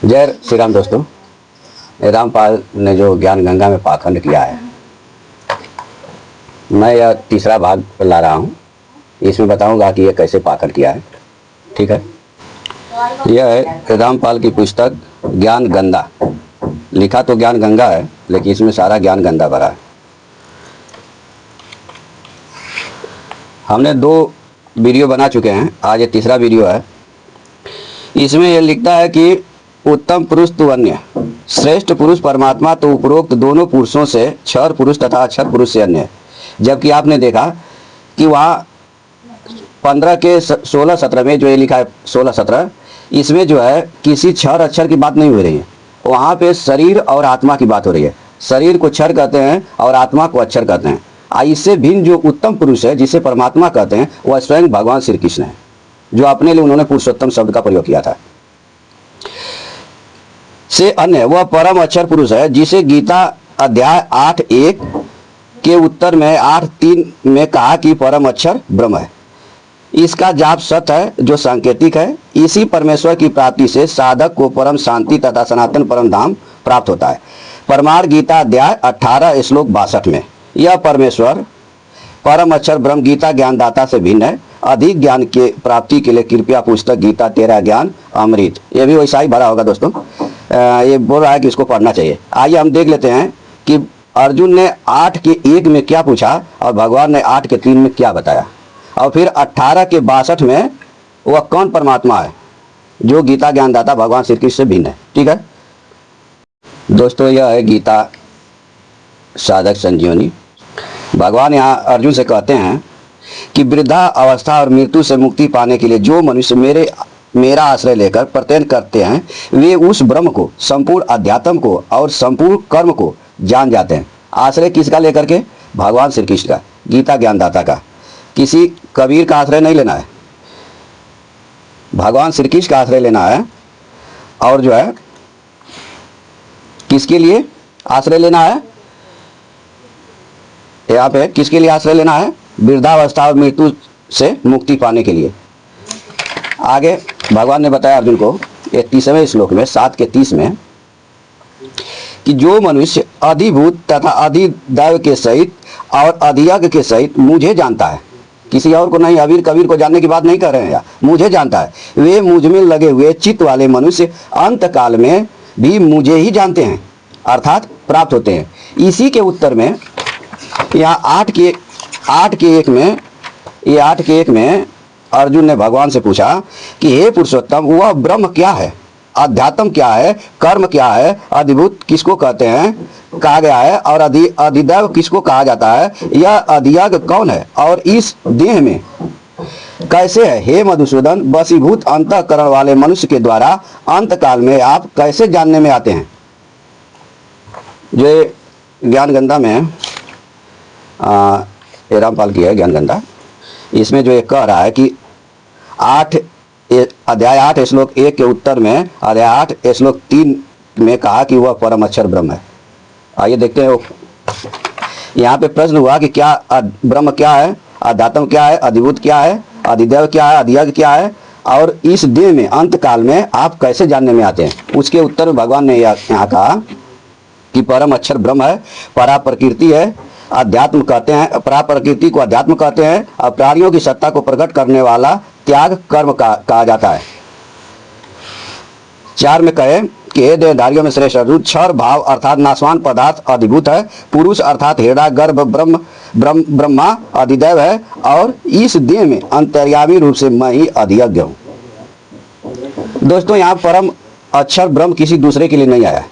जय श्री राम दोस्तों। रामपाल ने जो ज्ञान गंगा में पाखंड किया है, मैं यह तीसरा भाग ला रहा हूँ। इसमें बताऊंगा कि यह कैसे पाखंड किया है। ठीक है, यह है रामपाल की पुस्तक ज्ञान गंगा। लिखा तो ज्ञान गंगा है, लेकिन इसमें सारा ज्ञान गंदा भरा है। हमने 2 वीडियो बना चुके हैं, आज ये तीसरा वीडियो है। इसमें यह लिखता है कि उत्तम पुरुष तो अन्य, श्रेष्ठ पुरुष परमात्मा तो उपरोक्त दोनों पुरुषों से क्षर पुरुष तथा अक्षर पुरुष से अन्य है। जबकि आपने देखा कि वहाँ 15 के 16-17 में जो ये लिखा है 16-17, इसमें जो है किसी क्षर अक्षर की बात नहीं हो रही है। वहाँ पे शरीर और आत्मा की बात हो रही है। शरीर को क्षर कहते हैं और आत्मा को अक्षर कहते हैं। इससे भिन्न जो उत्तम पुरुष है, जिसे परमात्मा कहते हैं, वह स्वयं भगवान श्री कृष्ण है, जो अपने लिए उन्होंने पुरुषोत्तम शब्द का प्रयोग किया था। से अन्य वह परम अक्षर पुरुष है, जिसे गीता अध्याय 8:1 के उत्तर में 8:3 में कहा कि परम अक्षर ब्रह्म है। इसका जाप सत्य है, जो सांकेतिक है। इसी परमेश्वर की प्राप्ति से साधक को परम शांति तथा सनातन परम धाम प्राप्त होता है। परमार्थ गीता अध्याय 18 श्लोक 62 में यह परमेश्वर परम अक्षर ब्रह्म गीता ज्ञानदाता से भिन्न है। अधिक ज्ञान के प्राप्ति के लिए कृपया पुस्तक गीता तेरा ज्ञान अमृत, ये भी वैसा ही भरा होगा दोस्तों। ये बोल रहा है कि इसको पढ़ना चाहिए। आइए हम देख लेते हैं कि अर्जुन ने 8:1 में क्या पूछा और भगवान ने 8:3 में क्या बताया, और फिर 18 के 62 में वह कौन परमात्मा है जो गीता ज्ञानदाता भगवान श्री कृष्ण से भिन्न है। ठीक है दोस्तों, यह है गीता साधक संजीवनी। भगवान यहाँ अर्जुन से कहते हैं कि वृद्धा अवस्था और मृत्यु से मुक्ति पाने के लिए जो मनुष्य मेरा आश्रय लेकर प्रत्ययन करते हैं, वे उस ब्रह्म को, संपूर्ण अध्यात्म को और संपूर्ण कर्म को जान जाते हैं। आश्रय किसका लेकर के? भगवान श्री कृष्ण का, गीता ज्ञानदाता का। किसी कबीर का आश्रय नहीं लेना है, भगवान श्री कृष्ण का आश्रय लेना है। और जो है किसके लिए आश्रय लेना है? यहाँ पे किसके लिए आश्रय लेना है? वृद्धावस्था और मृत्यु से मुक्ति पाने के लिए। आगे भगवान ने बताया अर्जुन को 31वें श्लोक में 7:30 में कि जो मनुष्य अधिभूत तथा अधिदैव के सहित और अधियज्ञ के सहित मुझे जानता है, किसी और को नहीं, अबीर कबीर को जानने की बात नहीं कर रहे हैं यार, मुझे जानता है, वे मुझ में लगे हुए चित्त वाले मनुष्य अंत काल में भी मुझे ही जानते हैं, अर्थात प्राप्त होते हैं। इसी के उत्तर में यहाँ 8:1 में अर्जुन ने भगवान से पूछा कि हे पुरुषोत्तम, वह ब्रह्म क्या है, अध्यात्म क्या है, कर्म क्या है, अधिभूत किसको कहते हैं, कहा गया है, और अधिदैव किसको कहा जाता है, यह अधियज्ञ कौन है और इस देह में कैसे है? हे मधुसूदन, वशीभूत अंतःकरण वाले मनुष्य के द्वारा अंत काल में आप कैसे जानने में आते हैं? जो ज्ञान गंगा में रामपाल की है ज्ञान गंगा, इसमें जो ये कह रहा है कि अध्याय 8 श्लोक 1 के उत्तर में अध्याय 8 श्लोक 3 में कहा कि वह परम अक्षर ब्रह्म है। आइए देखते हैं। यहाँ पे प्रश्न हुआ कि क्या ब्रह्म क्या है, अध्यात्म क्या है, अधिभूत क्या है, अधिदैव क्या है, अधियज्ञ क्या है, और इस देह में अंत काल में आप कैसे जानने में आते हैं? उसके उत्तर में भगवान ने यहाँ कहा कि परम अक्षर ब्रह्म है, परा प्रकृति है, अध्यात्म कहते हैं, परा प्रकृति को अध्यात्म कहते हैं, और प्राणियों की सत्ता को प्रकट करने वाला त्याग कर्म कहा जाता है। 4 में कहे कि हे देहधारियों में श्रेष्ठ अर्जुन, क्षर भाव अर्थात नाशवान पदार्थ अधिभूत है, पुरुष अर्थात हृदय गर्भ ब्रह्मा अधिदैव है, और इस देह में अंतर्यामी रूप से मैं ही अधियज्ञ हूँ। दोस्तों, यहाँ परम अक्षर ब्रह्म किसी दूसरे के लिए नहीं आया।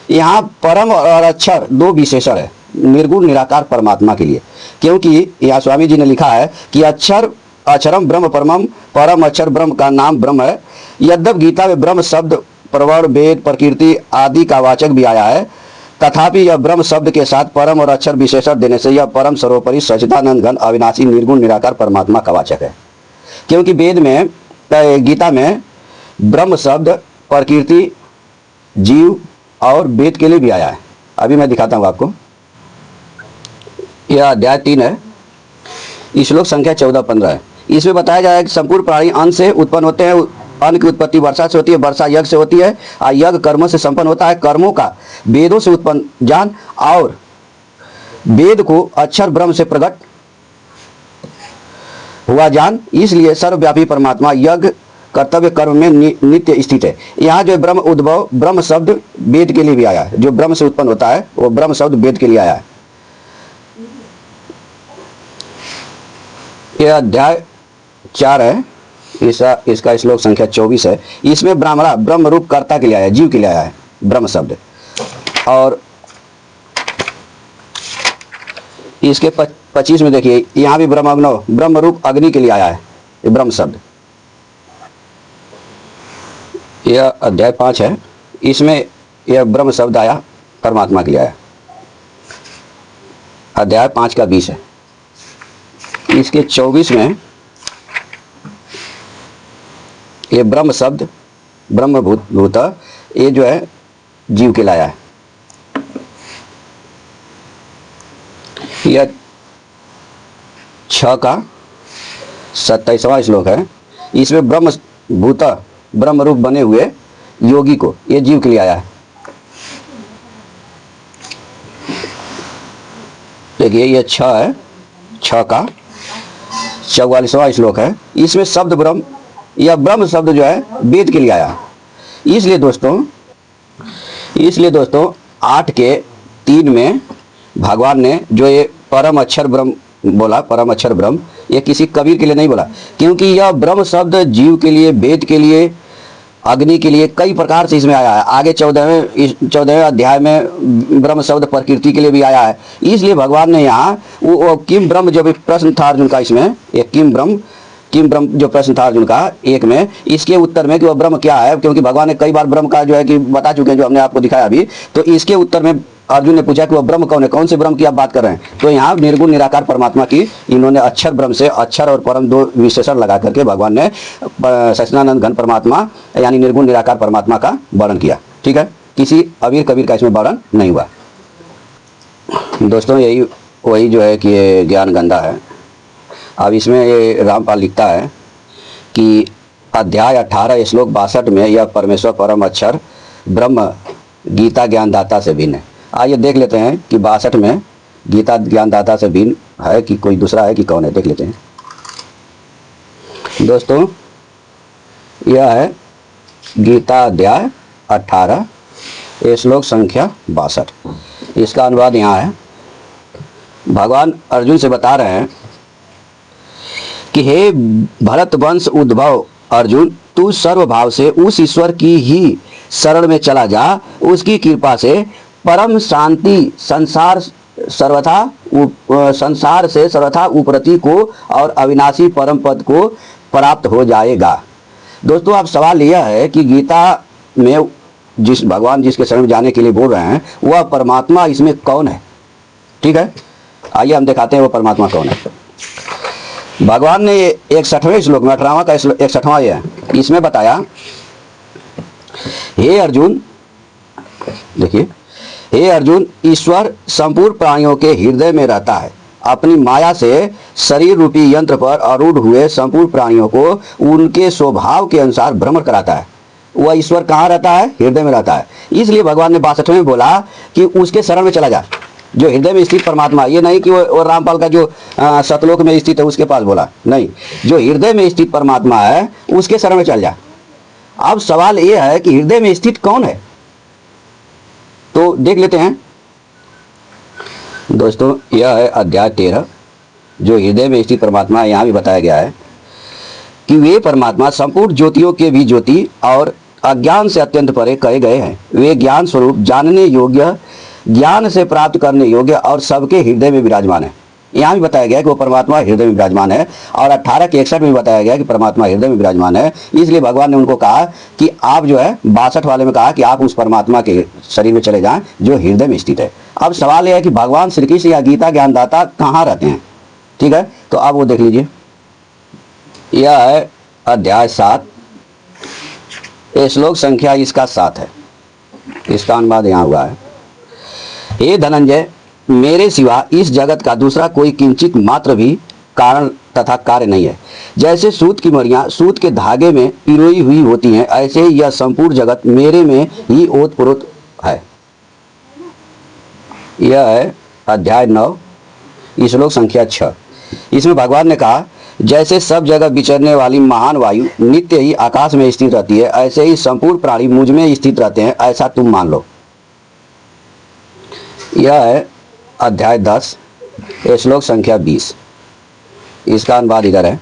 यहाँ परम और अक्षर 2 विशेषण है निर्गुण निराकार परमात्मा के लिए, क्योंकि यहाँ स्वामी जी ने लिखा है कि अक्षरम ब्रह्म परमम, परम अक्षर ब्रह्म का नाम ब्रह्म है। यद्यप गीता में ब्रह्म शब्द प्रवर्ण, वेद, प्रकृति आदि का वाचक भी आया है, तथापि यह ब्रह्म शब्द के साथ परम और अक्षर विशेषण देने से यह परम सर्वोपरि सच्चिदानंद घन अविनाशी निर्गुण निराकार परमात्मा का वाचक है। क्योंकि वेद में, गीता में ब्रह्म शब्द प्रकृति, जीव और वेद के लिए भी आया है। अभी मैं दिखाता हूँ आपको। यह अध्याय 3 है, श्लोक संख्या 14-15 है। इसमें बताया जाए कि संपूर्ण प्राणी अन्न से उत्पन्न होते हैं, अन्न की उत्पत्ति वर्षा से होती है, वर्षा यज्ञ से होती है, और यज्ञ कर्मों से संपन्न होता है। कर्मों का वेदों से उत्पन्न ज्ञान, और वेद को अक्षर ब्रह्म से प्रकट हुआ ज्ञान, इसलिए सर्वव्यापी परमात्मा यज्ञ कर्तव्य कर्म में नित्य स्थित है। यहाँ जो ब्रह्म उद्भव, ब्रह्म शब्द वेद के लिए भी आया है। जो ब्रह्म से उत्पन्न होता है वो ब्रह्म शब्द वेद के लिए आया है। यह अध्याय 4 है, इसका श्लोक संख्या 24 है। इसमें ब्राह्मणा ब्रह्म रूप कर्ता के लिए आया है, जीव के लिए आया है ब्रह्म शब्द। और इसके 25 में देखिए, यहाँ भी ब्रह्माग्नो ब्रह्म रूप अग्नि के लिए आया है ये ब्रह्म शब्द। यह अध्याय 5 है, इसमें यह ब्रह्म शब्द आया परमात्मा के लिए आया। अध्याय 5 का 20 है। इसके 24 में ये ब्रह्म शब्द ब्रह्म भूत ये जो है जीव के लाया है। यह 6 का 27वां श्लोक है। इसमें ब्रह्म भूत ब्रह्म रूप बने हुए योगी को ये जीव के लिए आया है। देखिए ये 6 है, 6 का 44वां श्लोक है। इसमें शब्द ब्रह्म, यह ब्रह्म शब्द जो है वेद के लिए आया। इसलिए दोस्तों 8 के 3 में भगवान ने जो ये परम अक्षर ब्रह्म बोला, परम अक्षर ब्रह्म, ये किसी कबीर के लिए नहीं बोला, क्योंकि यह ब्रह्म शब्द जीव के लिए, वेद के लिए, अग्नि के लिए कई प्रकार से इसमें आया है। आगे 14वें अध्याय में ब्रह्म शब्द प्रकृति के लिए भी आया है। इसलिए भगवान ने यहाँ वो किम ब्रह्म जो भी प्रश्न था अर्जुन का, इसमें एक किम ब्रह्म जो प्रश्न था अर्जुन का एक में, इसके उत्तर में कि वह ब्रह्म क्या है, क्योंकि भगवान ने कई बार ब्रह्म का जो है कि बता चुके हैं, जो हमने आपको दिखाया अभी। तो इसके उत्तर में अर्जुन ने पूछा कि वह ब्रह्म कौन है, कौन से ब्रह्म की आप बात कर रहे हैं। तो यहाँ निर्गुण निराकार परमात्मा की इन्होंने अक्षर ब्रह्म से अक्षर और परम 2 विशेषण लगा करके भगवान ने सच्चिदानंद घन परमात्मा यानी निर्गुण निराकार परमात्मा का वर्णन किया। ठीक है, किसी अबीर कबीर का इसमें वर्णन नहीं हुआ। दोस्तों यही वही जो है कि ये ज्ञान गंगा है। अब इसमें ये रामपाल लिखता है कि अध्याय 18 श्लोक 62 में यह परमेश्वर परम अक्षर ब्रह्म गीता ज्ञानदाता से भिन्न है। आइए देख लेते हैं कि 62 में गीता ज्ञानदाता से भिन्न है कि कोई दूसरा है कि कौन है, देख लेते हैं। दोस्तों यह है गीता अध्याय 18 श्लोक संख्या 62। इसका अनुवाद यहाँ है। भगवान अर्जुन से बता रहे हैं कि हे भरत वंश उद्भव अर्जुन, तू सर्वभाव से उस ईश्वर की ही शरण में चला जा, उसकी कृपा से परम शांति संसार से सर्वथा उपरति को और अविनाशी परम पद को प्राप्त हो जाएगा। दोस्तों अब सवाल यह है कि गीता में भगवान जिसके शरण में जाने के लिए बोल रहे हैं वह परमात्मा इसमें कौन है। ठीक है, आइए हम दिखाते हैं वो परमात्मा कौन है। भगवान ने 61वें श्लोक में 18वां का 61वां ये है, इसमें बताया, हे अर्जुन, देखिए, हे अर्जुन, ईश्वर संपूर्ण प्राणियों के हृदय में रहता है। अपनी माया से शरीर रूपी यंत्र पर आरूढ़ हुए संपूर्ण प्राणियों को उनके स्वभाव के अनुसार भ्रमण कराता है। वह ईश्वर कहाँ रहता है? हृदय में रहता है। इसलिए भगवान ने 62वें में बोला कि उसके शरण में चला जा, जो हृदय में स्थित परमात्मा। ये नहीं कि वो रामपाल का जो सतलोक में स्थित है उसके पास बोला, नहीं, जो हृदय में स्थित परमात्मा है उसके शरण में चल जा। अब सवाल ये है कि हृदय में स्थित कौन है, तो देख लेते हैं। दोस्तों यह है अध्याय 13, जो हृदय में स्थित परमात्मा है। यहाँ भी बताया गया है कि वे परमात्मा संपूर्ण ज्योतियों के भी ज्योति और अज्ञान से अत्यंत परे कहे गए हैं। वे ज्ञान स्वरूप, जानने योग्य, ज्ञान से प्राप्त करने योग्य और सबके हृदय में विराजमान है। यहाँ भी बताया गया कि वो परमात्मा हृदय में विराजमान है, और 18 के 61 में बताया गया कि परमात्मा हृदय में विराजमान है। इसलिए भगवान ने उनको कहा कि आप जो है 62 वाले में कहा कि आप उस परमात्मा के शरीर में चले जाएं जो हृदय में स्थित है। अब सवाल यह है कि भगवान श्री कृष्ण या गीता ज्ञानदाता कहाँ रहते हैं। ठीक है, तो अब वो देख लीजिए। यह है अध्याय 7, श्लोक संख्या इसका 7 है। इसका अनुवाद यहाँ हुआ है, हे धनंजय, मेरे सिवा इस जगत का दूसरा कोई किंचित मात्र भी कारण तथा कार्य नहीं है। जैसे सूत की मणियां सूत के धागे में पिरोई हुई होती हैं, ऐसे ही यह संपूर्ण जगत मेरे में ही ओतप्रोत है। यह है अध्याय 9 श्लोक संख्या 6। इसमें भगवान ने कहा, जैसे सब जगह विचरने वाली महान वायु नित्य ही आकाश में स्थित रहती है, ऐसे ही संपूर्ण प्राणी मुझ में स्थित रहते हैं, ऐसा तुम मान लो। यह है अध्याय 10 श्लोक संख्या 20। इसका अनुवाद इधर है।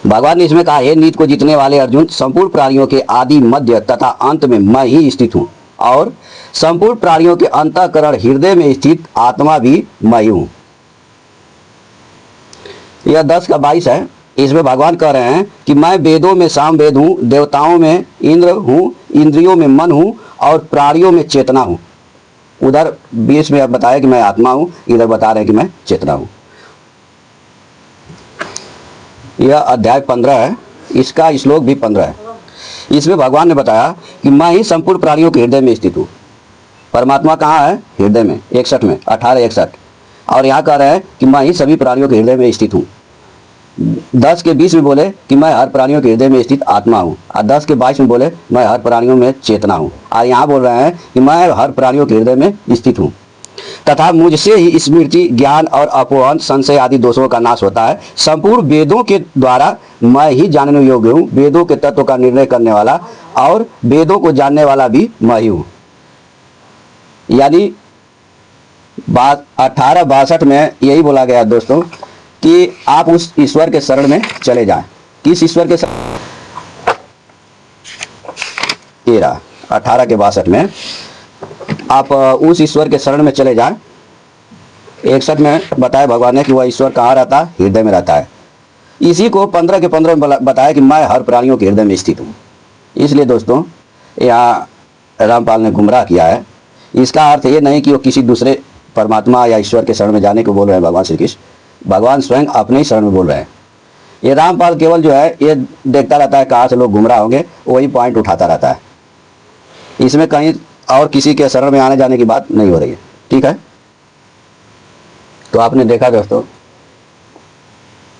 भगवान ने इसमें कहा, हे नीत को जीतने वाले अर्जुन, संपूर्ण प्राणियों के आदि मध्य तथा अंत में मैं ही स्थित हूँ, और संपूर्ण प्राणियों के अंतःकरण हृदय में स्थित आत्मा भी मैं ही हूँ। यह 10 का 22 है। इसमें भगवान कह रहे हैं कि मैं वेदों में सामवेद हूँ, देवताओं में इंद्र हूँ, इंद्रियों में मन हूँ, और प्राणियों में चेतना हूँ। उधर 20 में अब बताया कि मैं आत्मा हूँ, इधर बता रहे हैं कि मैं चेतना हूँ। यह अध्याय 15 है। इसका श्लोक भी 15 है। इसमें भगवान ने बताया कि मैं ही संपूर्ण प्राणियों के हृदय में स्थित हूँ। परमात्मा कहाँ है? हृदय में। 61 में 18-61। और यहाँ कह रहे हैं कि मैं ही सभी प्राणियों के हृदय में स्थित हूँ। 10 के 20 में बोले कि मैं हर प्राणियों के हृदय में स्थित आत्मा हूँ, और 10 के 22 में बोले मैं हर प्राणियों में चेतना हूँ। और यहाँ बोल रहे हैं कि मैं हर प्राणियों के हृदय में स्थित हूँ, तथा मुझसे ही स्मृति, ज्ञान और अपोहन, संशय आदि दोषों का नाश होता है। संपूर्ण वेदों के द्वारा मैं ही जानने योग्य हूँ, वेदों के तत्व का निर्णय करने वाला और वेदों को जानने वाला भी मैं ही हूँ। यानी 1862 में यही बोला गया दोस्तों कि आप उस ईश्वर के शरण में चले जाएं। किस ईश्वर के शरण? 18 के 62 में आप उस ईश्वर के शरण में चले जाएं। 61 में बताया भगवान ने कि वह ईश्वर कहाँ रहता है? हृदय में रहता है। इसी को 15 के 15 में बताया कि मैं हर प्राणियों के हृदय में स्थित हूँ। इसलिए दोस्तों यहाँ रामपाल ने गुमराह किया है। इसका अर्थ ये नहीं कि वो किसी दूसरे परमात्मा या ईश्वर के शरण में जाने को बोल रहे हैं भगवान श्री कृष्ण। भगवान स्वयं अपने ही शरण में बोल रहे हैं। ये रामपाल केवल जो है ये देखता रहता है कहाँ से लोग गुमराह होंगे, वही पॉइंट उठाता रहता है। इसमें कहीं और किसी के शरण में आने जाने की बात नहीं हो रही है। ठीक है, तो आपने देखा दोस्तों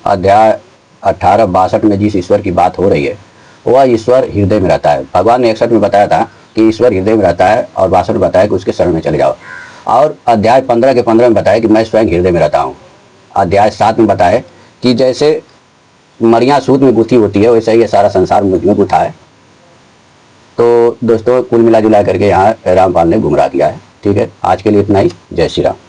अध्याय 18-62 में जिस ईश्वर की बात हो रही है वह ईश्वर हृदय में रहता है। भगवान ने 61 में बताया था कि ईश्वर हृदय में रहता है, और 62 में बताया कि उसके शरण में चले जाओ। और अध्याय 15 के 15 में बताया कि मैं स्वयं हृदय में रहता हूँ। अध्याय 7 में बताया कि जैसे मणियां सूत में गुथी होती है, वैसे ही ये सारा संसार मुझ में गुथा है। तो दोस्तों कुल मिला जुला करके यहाँ रामपाल ने गुमराह किया है। ठीक है, आज के लिए इतना ही। जय श्री राम।